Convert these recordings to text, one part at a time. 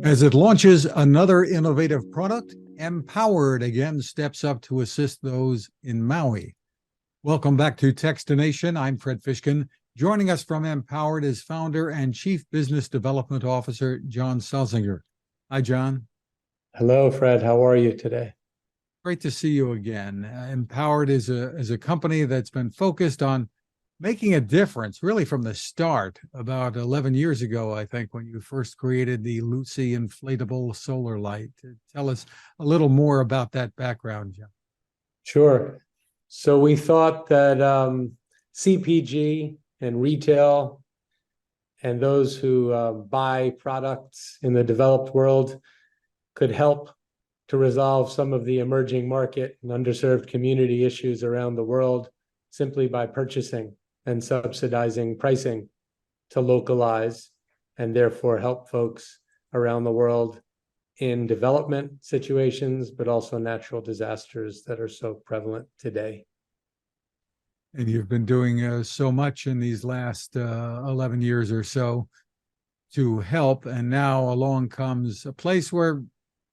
As it launches another innovative product, MPOWERD again steps up to assist those in Maui. Welcome back to Techstination. I'm Fred Fishkin. Joining us from MPOWERD is founder and Chief Business Development Officer, John Salzinger. Hi, John. Hello, Fred. How are you today? Great to see you again. MPOWERD is a company that's been focused on making a difference really from the start, about 11 years ago, I think, when you first created the Luci inflatable solar light. Tell us a little more about that background, John. Sure. So we thought that CPG and retail and those who buy products in the developed world could help to resolve some of the emerging market and underserved community issues around the world simply by purchasing and subsidizing pricing to localize and therefore help folks around the world in development situations, but also natural disasters that are so prevalent today. And you've been doing so much in these last 11 years or so to help. And now along comes a place where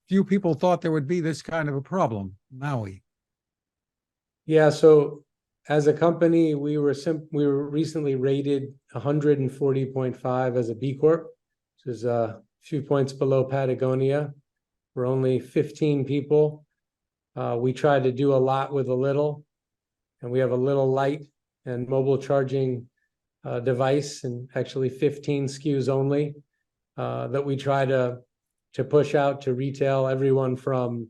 few people thought there would be this kind of a problem, Maui. Yeah, so as a company, we were recently rated 140.5 as a B Corp, which is a few points below Patagonia. We're only 15 people. We try to do a lot with a little, and we have a little light and mobile charging device, and actually 15 SKUs only that we try to push out to retail, everyone from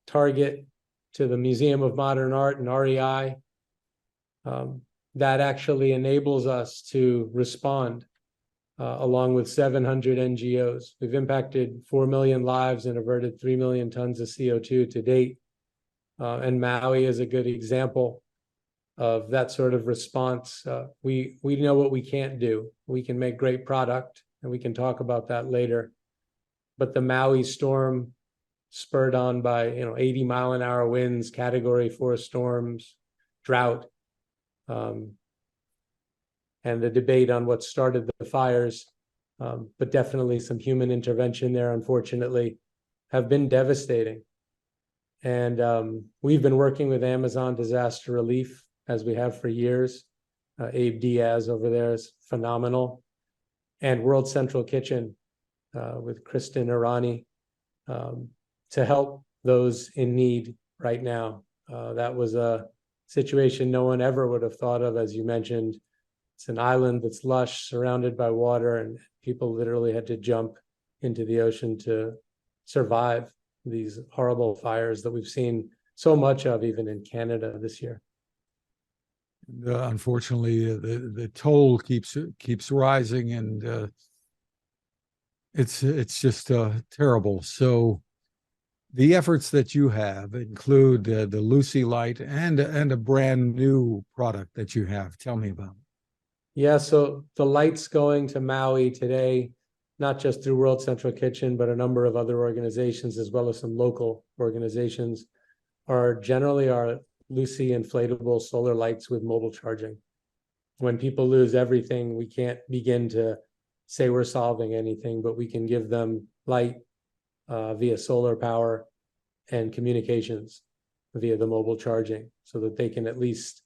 Target to the Museum of Modern Art and REI. That actually enables us to respond along with 700 NGOs. We've impacted 4 million lives and averted 3 million tons of CO2 to date. And Maui is a good example of that sort of response. We know what we can't do. We can make great product, and we can talk about that later. But the Maui storm, spurred on by 80-mile-an-hour winds, Category 4 storms, drought, and the debate on what started the fires, but definitely some human intervention there, unfortunately, have been devastating. And we've been working with Amazon Disaster Relief, as we have for years. Abe Diaz over there is phenomenal. And World Central Kitchen with Kristen Irani, to help those in need right now. That was a situation no one ever would have thought of. As you mentioned, it's an island that's lush, surrounded by water, and people literally had to jump into the ocean to survive these horrible fires that we've seen so much of even in Canada this year. Unfortunately, the toll keeps rising, and it's just terrible. So the efforts that you have include the Luci Light and a brand new product that you have. Tell me about it. Yeah, so the lights going to Maui today, not just through World Central Kitchen, but a number of other organizations, as well as some local organizations, are generally our Luci inflatable solar lights with mobile charging. When people lose everything, we can't begin to say we're solving anything, but we can give them light via solar power and communications via the mobile charging, so that they can at least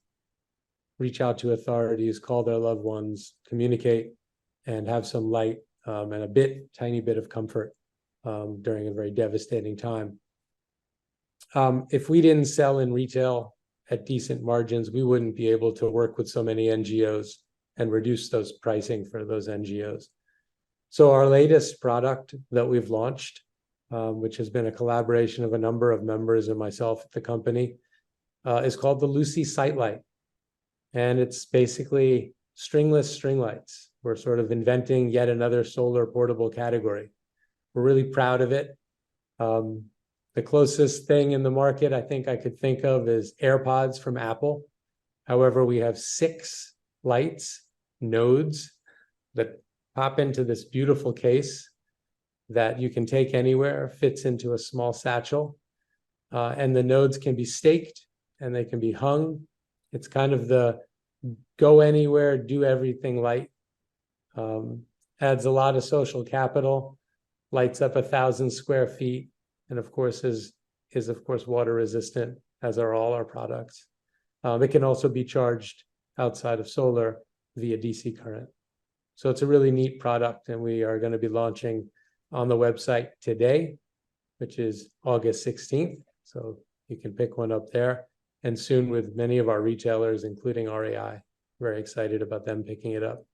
reach out to authorities, call their loved ones, communicate, and have some light and a tiny bit of comfort during a very devastating time. If we didn't sell in retail at decent margins, we wouldn't be able to work with so many NGOs and reduce those pricing for those NGOs. So our latest product that we've launched, which has been a collaboration of a number of members and myself at the company, is called the Luci Site Light. And it's basically stringless string lights. We're sort of inventing yet another solar portable category. We're really proud of it. The closest thing in the market I think I could think of is AirPods from Apple. However, we have 6 lights, nodes, that pop into this beautiful case that you can take anywhere, fits into a small satchel. And the nodes can be staked and they can be hung. It's kind of the go anywhere, do everything light. Adds a lot of social capital lights up 1,000 square feet, and of course is of course water resistant, as are all our products. It can also be charged outside of solar via DC current. So it's a really neat product, and we are going to be launching on the website today, which is August 16th. So you can pick one up there, and soon with many of our retailers, including REI. Very excited about them picking it up.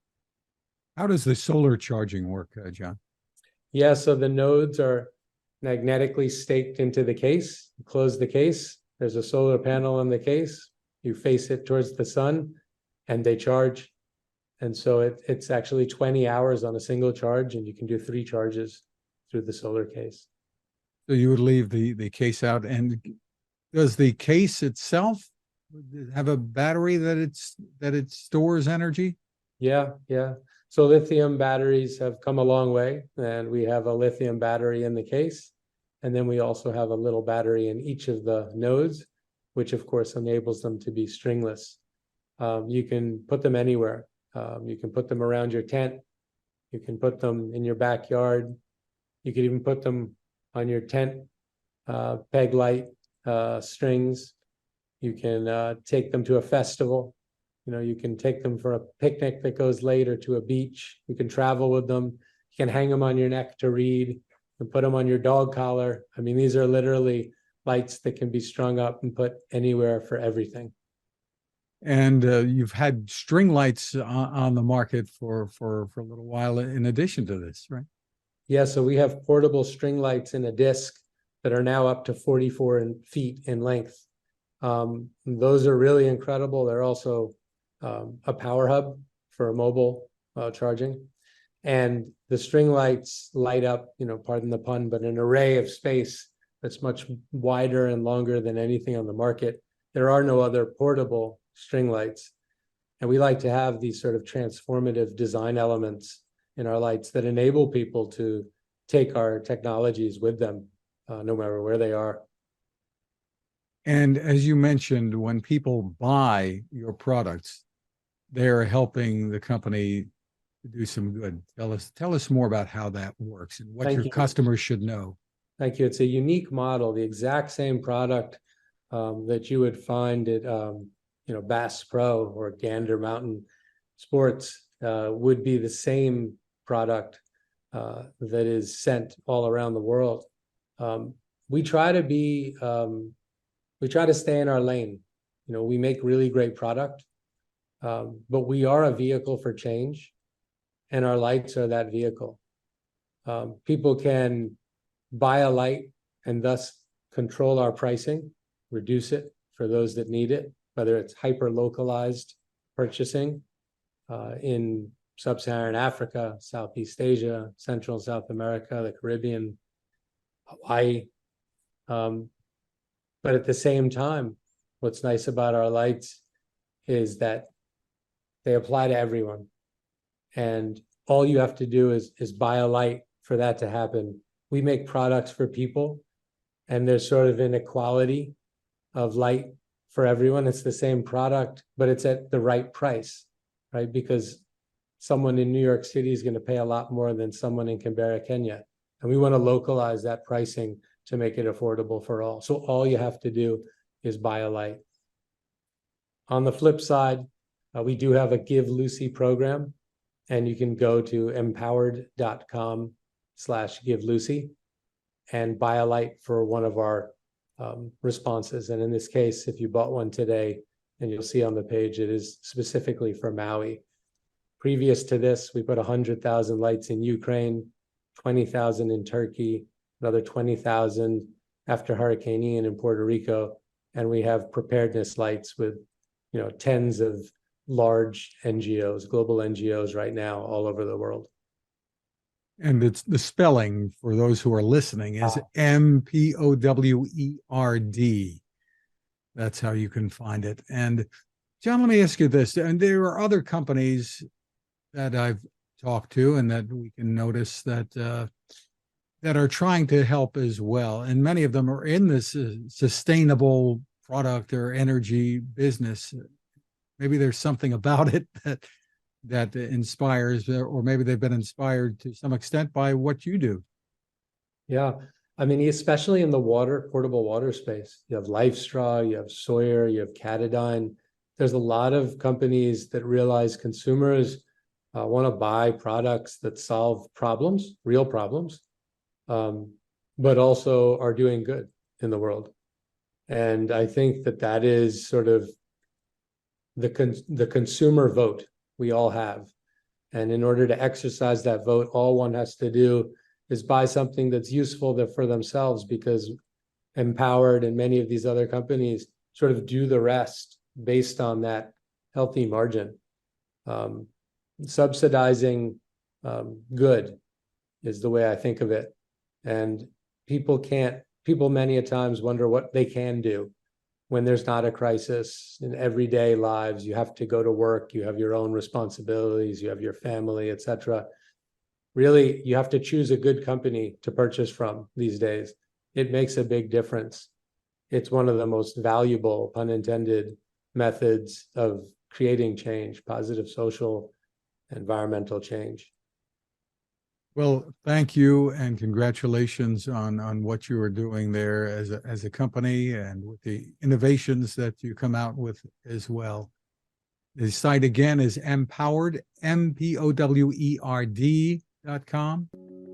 How does the solar charging work, John? Yeah, so the nodes are magnetically staked into the case. You close the case, there's a solar panel on the case, you face it towards the sun, and they charge. And so it's actually 20 hours on a single charge, and you can do 3 charges through the solar case. So you would leave the case out, and does the case itself have a battery that it stores energy? Yeah. So lithium batteries have come a long way, and we have a lithium battery in the case. And then we also have a little battery in each of the nodes, which of course enables them to be stringless. You can put them anywhere. You can put them around your tent. You can put them in your backyard. You could even put them on your tent peg light strings. You can take them to a festival. You can take them for a picnic that goes later to a beach. You can travel with them. You can hang them on your neck to read. You can put them on your dog collar. I mean, these are literally lights that can be strung up and put anywhere for everything. And you've had string lights on the market for a little while in addition to this, right? Yeah, so we have portable string lights in a disc that are now up to 44 feet in length. Those are really incredible. They're also a power hub for mobile charging. And the string lights light up, pardon the pun, but an array of space that's much wider and longer than anything on the market. There are no other portable string lights. And we like to have these sort of transformative design elements in our lights that enable people to take our technologies with them, no matter where they are. And as you mentioned, when people buy your products, they're helping the company to do some good. Tell us more about how that works and what your customers should know. Thank you. It's a unique model. The exact same product that you would find at Bass Pro or Gander Mountain Sports would be the same product that is sent all around the world. We try to stay in our lane. We make really great product, but we are a vehicle for change, and our lights are that vehicle. People can buy a light and thus control our pricing, reduce it for those that need it, whether it's hyper-localized purchasing in Sub-Saharan Africa, Southeast Asia, Central and South America, the Caribbean, Hawaii. But at the same time, what's nice about our lights is that they apply to everyone. And all you have to do is buy a light for that to happen. We make products for people, and there's sort of an equality of light for everyone. It's the same product, but it's at the right price, right? Because someone in New York City is going to pay a lot more than someone in Canberra, Kenya. And we want to localize that pricing to make it affordable for all. So all you have to do is buy a light. On the flip side, we do have a Give Luci program, and you can go to empowered.com/Give Luci and buy a light for one of our responses. And in this case, if you bought one today, and you'll see on the page, it is specifically for Maui. Previous to this, we put 100,000 lights in Ukraine, 20,000 in Turkey, another 20,000 after Hurricane Ian in Puerto Rico. And we have preparedness lights with, tens of large NGOs, global NGOs right now all over the world. And it's the spelling for those who are listening is MPOWERD. That's how you can find it. And John, let me ask you this. And there are other companies that I've talked to and that we can notice that that are trying to help as well. And many of them are in this sustainable product or energy business. Maybe there's something about it that inspires, or maybe they've been inspired to some extent by what you do. Yeah. I mean, especially in the water, portable water space, you have LifeStraw, you have Sawyer, you have Catadine. There's a lot of companies that realize consumers want to buy products that solve problems, real problems, but also are doing good in the world. And I think that that is sort of the consumer vote we all have. And in order to exercise that vote, all one has to do is buy something that's useful for themselves, because MPOWERD and many of these other companies sort of do the rest based on that healthy margin. Subsidizing good is the way I think of it. And people many a times wonder what they can do when there's not a crisis. In everyday lives, you have to go to work, you have your own responsibilities, you have your family, etc. Really, you have to choose a good company to purchase from these days. It makes a big difference. It's one of the most valuable, pun intended, methods of creating change, positive social, environmental change. Well, thank you and congratulations on what you are doing there as a company and with the innovations that you come out with as well. The site again is MPOWERD, MPOWERD.com.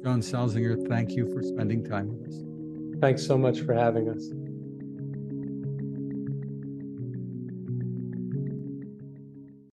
John Salzinger, thank you for spending time with us. Thanks so much for having us.